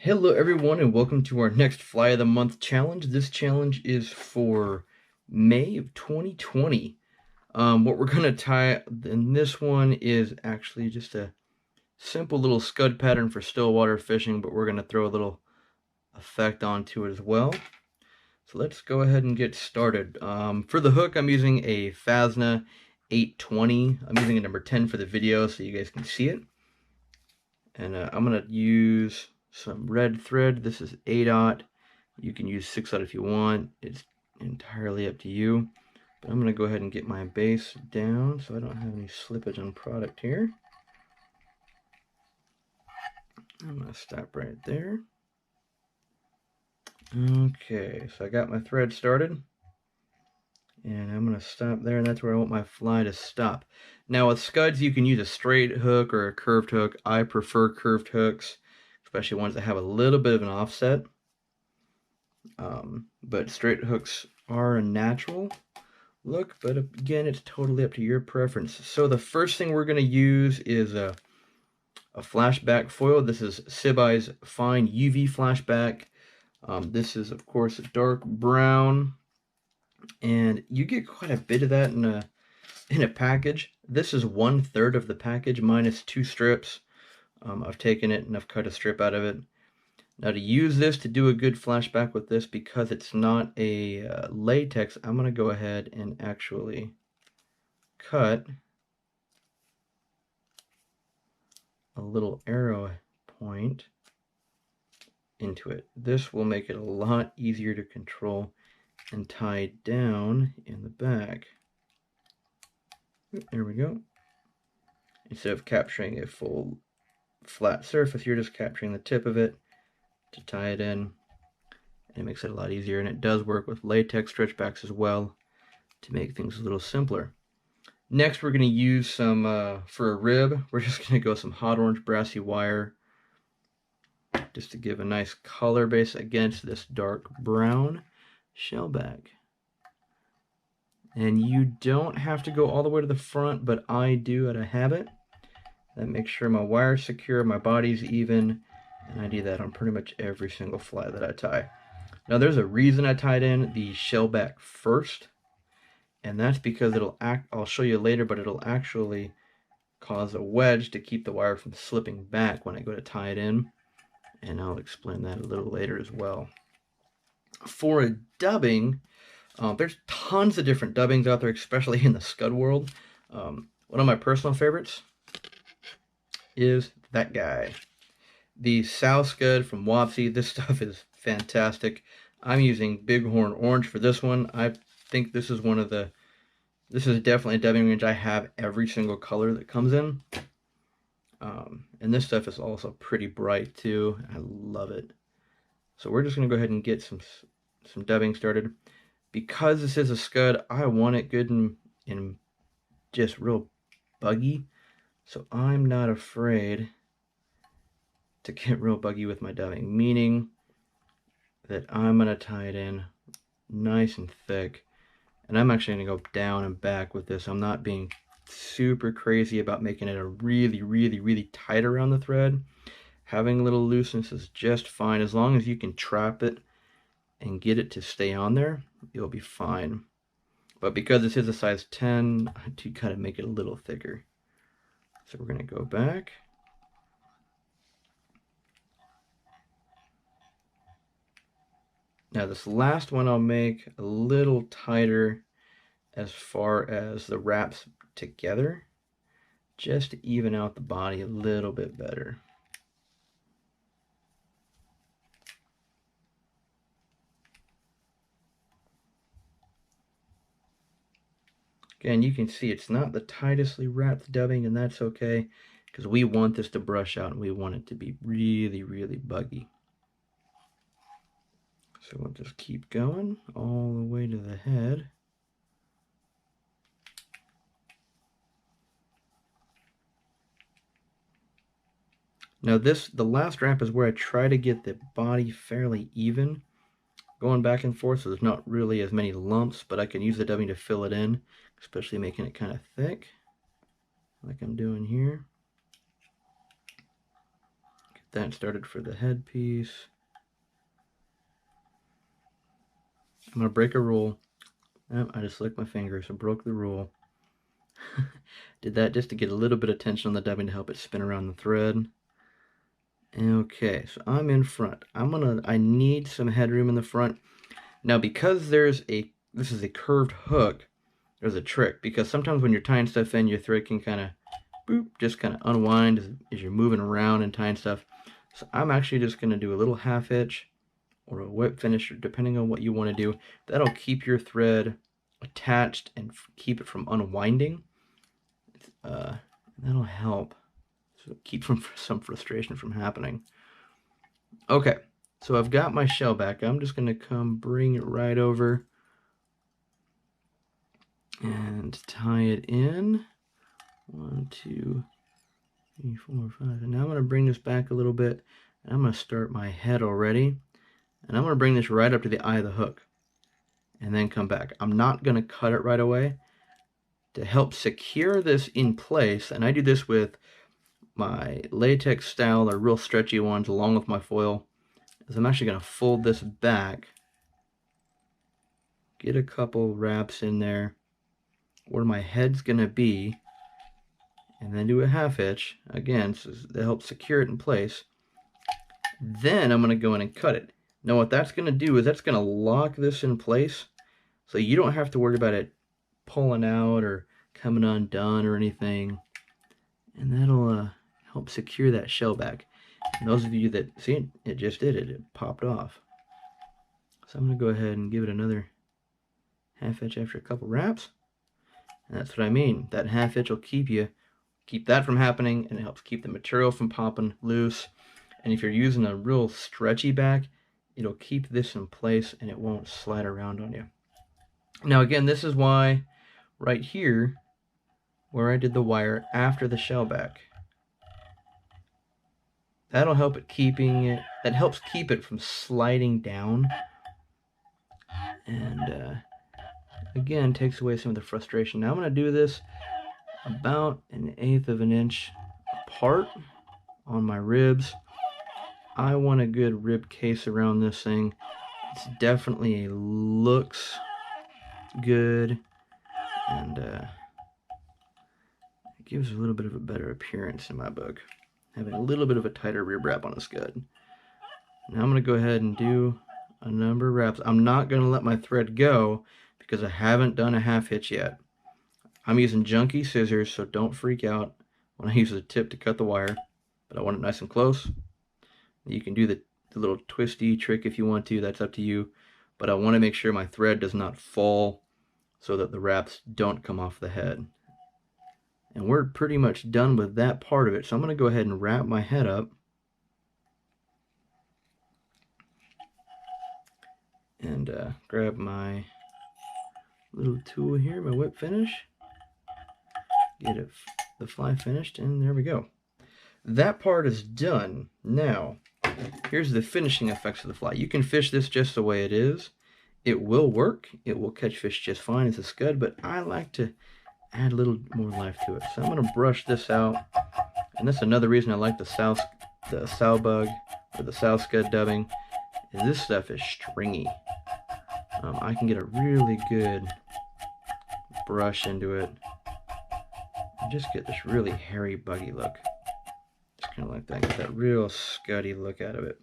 Hello everyone and welcome to our next Fly of the Month challenge. This challenge is for May of 2020. What we're going to tie in this one is actually just a simple little scud pattern for still water fishing, but we're going to throw a little effect onto it as well. So let's go ahead and get started. For the hook, I'm using a Phasna 820. I'm using a number 10 for the video so you guys can see it. And I'm going to use some red thread. This is 8/0. You can use 6/0 if you want. It's entirely up to you. But I'm going to go ahead and get my base down so I don't have any slippage on product here. I'm going to stop right there. Okay, so I got my thread started. And I'm going to stop there, and that's where I want my fly to stop. Now with Scuds, you can use a straight hook or a curved hook. I prefer curved hooks, especially ones that have a little bit of an offset. But straight hooks are a natural look, but again, it's totally up to your preference. So the first thing we're going to use is a flashback foil. This is Scuds Fine UV Flashback. This is, of course, a dark brown, and you get quite a bit of that in a package. This is 1/3 of the package minus 2 strips. I've taken it and I've cut a strip out of it. Now to use this, to do a good flashback with this, because it's not a latex, I'm going to go ahead and actually cut a little arrow point into it. This will make it a lot easier to control and tie down in the back. There we go. Instead of capturing a full flat surface, you're just capturing the tip of it to tie it in, and it makes it a lot easier. And it does work with latex stretch backs as well to make things a little simpler. Next, we're going to use some for a rib. We're just going to go some hot orange brassy wire just to give a nice color base against this dark brown shellback. And you don't have to go all the way to the front, but I do out of habit. That makes sure my wire's secure, my body's even, and I do that on pretty much every single fly that I tie. Now there's a reason I tied in the shellback first, and that's because I'll show you later, but it'll actually cause a wedge to keep the wire from slipping back when I go to tie it in, and I'll explain that a little later as well. For a dubbing, there's tons of different dubbings out there, especially in the Scud world. One of my personal favorites is that guy, the Sow Scud from Wapsi. This stuff is fantastic. I'm using Bighorn Orange for this one. I think this is this is definitely a dubbing range I have every single color that comes in. And this stuff is also pretty bright too. I love it. So we're just going to go ahead and get some dubbing started. Because this is a Scud, I want it good and just real buggy. So I'm not afraid to get real buggy with my dubbing, meaning that I'm going to tie it in nice and thick. And I'm actually going to go down and back with this. I'm not being super crazy about making it a really tight around the thread. Having a little looseness is just fine. As long as you can trap it and get it to stay on there, you'll be fine. But because this is a size 10, I do kind of make it a little thicker. So we're going to go back. Now this last one I'll make a little tighter as far as the wraps together, just to even out the body a little bit better. Again, you can see it's not the tightestly wrapped dubbing, and that's okay, because we want this to brush out and we want it to be really buggy. So we'll just keep going all the way to the head. Now the last wrap is where I try to get the body fairly even, going back and forth, so there's not really as many lumps, but I can use the dubbing to fill it in, especially making it kind of thick, like I'm doing here. Get that started for the headpiece. I'm going to break a rule. Oh, I just licked my fingers and broke the rule. Did that just to get a little bit of tension on the dubbing to help it spin around the thread. Okay, so I'm in front. I need some headroom in the front. Now, because this is a curved hook, there's a trick. Because sometimes when you're tying stuff in, your thread can kind of, just kind of unwind as you're moving around and tying stuff. So I'm actually just going to do a little half hitch or a whip finish, depending on what you want to do. That'll keep your thread attached and keep it from unwinding. That'll help. So keep some frustration from happening. Okay, so I've got my shell back. I'm just going to come bring it right over and tie it in. 1, 2, 3, 4, 5. And now I'm going to bring this back a little bit. And I'm going to start my head already. And I'm going to bring this right up to the eye of the hook. And then come back. I'm not going to cut it right away. To help secure this in place, and I do this with my latex style or real stretchy ones along with my foil, is I'm actually going to fold this back, get a couple wraps in there where my head's going to be, and then do a half hitch, again, so that helps secure it in place. Then I'm going to go in and cut it. Now what that's going to do is that's going to lock this in place, so you don't have to worry about it pulling out or coming undone or anything, and that'll help secure that shell back. And those of you that see it just did it popped off. So I'm going to go ahead and give it another half hitch after a couple wraps, and that's what I mean. That half hitch will keep that from happening, and it helps keep the material from popping loose. And if you're using a real stretchy back, it'll keep this in place and it won't slide around on you. Now again, this is why right here where I did the wire after the shell back, that'll help that helps keep it from sliding down, and again takes away some of the frustration. Now I'm going to do this about 1/8 of an inch apart on my ribs. I want a good rib case around this thing. It's definitely looks good, and it gives a little bit of a better appearance in my book, having a little bit of a tighter rib wrap on a scud. Now I'm going to go ahead and do a number of wraps. I'm not going to let my thread go because I haven't done a half hitch yet. I'm using junky scissors, so don't freak out when I use the tip to cut the wire, but I want it nice and close. You can do the little twisty trick if you want to, that's up to you, but I want to make sure my thread does not fall so that the wraps don't come off the head. And we're pretty much done with that part of it, so I'm going to go ahead and wrap my head up. And grab my little tool here, my whip finish. Get the fly finished, and there we go. That part is done. Now, here's the finishing effects of the fly. You can fish this just the way it is. It will work. It will catch fish just fine as a scud, but I like to add a little more life to it. So I'm going to brush this out. And that's another reason I like the sow bug or the sow scud dubbing, is this stuff is stringy. I can get a really good brush into it and just get this really hairy, buggy look. Just kind of like that, get that real scuddy look out of it.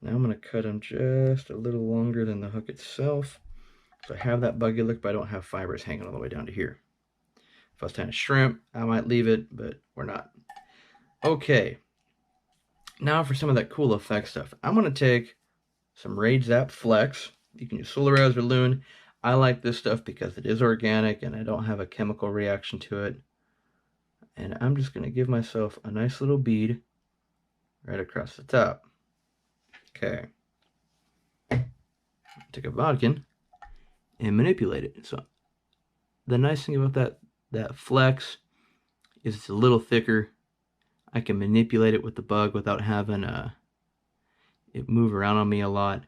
Now I'm going to cut them just a little longer than the hook itself. So I have that buggy look, but I don't have fibers hanging all the way down to here. If I was tying a shrimp, I might leave it, but we're not. Okay, now for some of that cool effect stuff. I'm going to take some Raid Zap Flex. You can use Solaraz or Loon. I like this stuff because it is organic and I don't have a chemical reaction to it. And I'm just going to give myself a nice little bead right across the top. Okay. Take a bodkin and manipulate it. So the nice thing about that flex is it's a little thicker. I can manipulate it with the bug without having it move around on me a lot.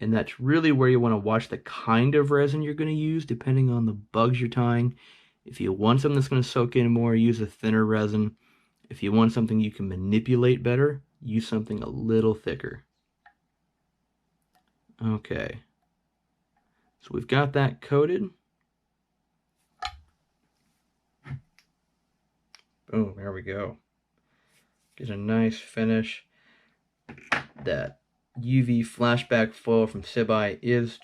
And that's really where you want to watch the kind of resin you're going to use depending on the bugs you're tying. If you want something that's going to soak in more, use a thinner resin. If you want something you can manipulate better, use something a little thicker. Okay, so we've got that coated. Boom, there we go. Get a nice finish. That UV flashback foil from Sibai is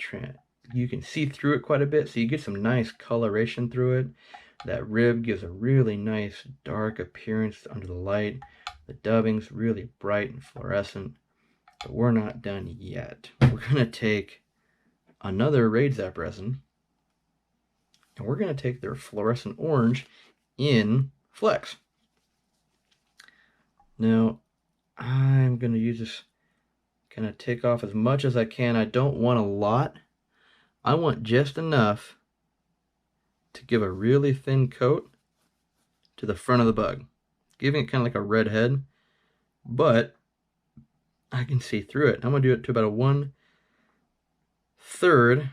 you can see through it quite a bit, so you get some nice coloration through it. That rib gives a really nice dark appearance under the light. The dubbing's really bright and fluorescent, but we're not done yet. We're gonna take another Raid Zap resin, and we're gonna take their fluorescent orange in Flex. Now, I'm gonna use this, kind of take off as much as I can. I don't want a lot. I want just enough to give a really thin coat to the front of the bug, giving it kind of like a red head, but I can see through it. I'm gonna do it to about a 1/3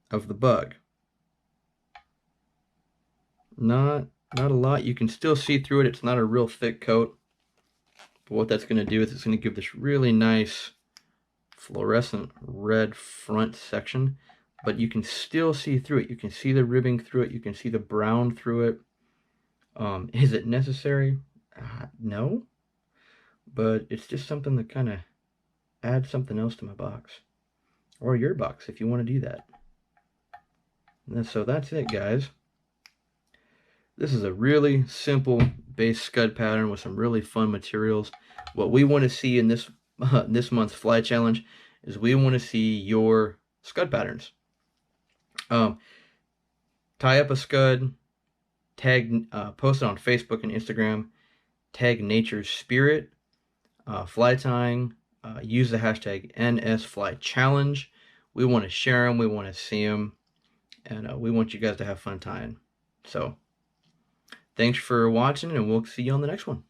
of the bug. Not a lot. You can still see through it. It's not a real thick coat. But what that's gonna do is it's gonna give this really nice fluorescent red front section, but you can still see through it. You can see the ribbing through it. You can see the brown through it. Is it necessary? No, but it's just something that kind of adds something else to my box, or your box if you want to do that. And so that's it, guys. This is a really simple base scud pattern with some really fun materials. What we want to see in this this month's fly challenge is we want to see your scud patterns. Tie up a scud, tag, post it on Facebook and Instagram, tag Nature's Spirit, fly tying, use the hashtag NSFlyChallenge. We want to share them, we want to see them, and we want you guys to have fun tying. So, thanks for watching, and we'll see you on the next one.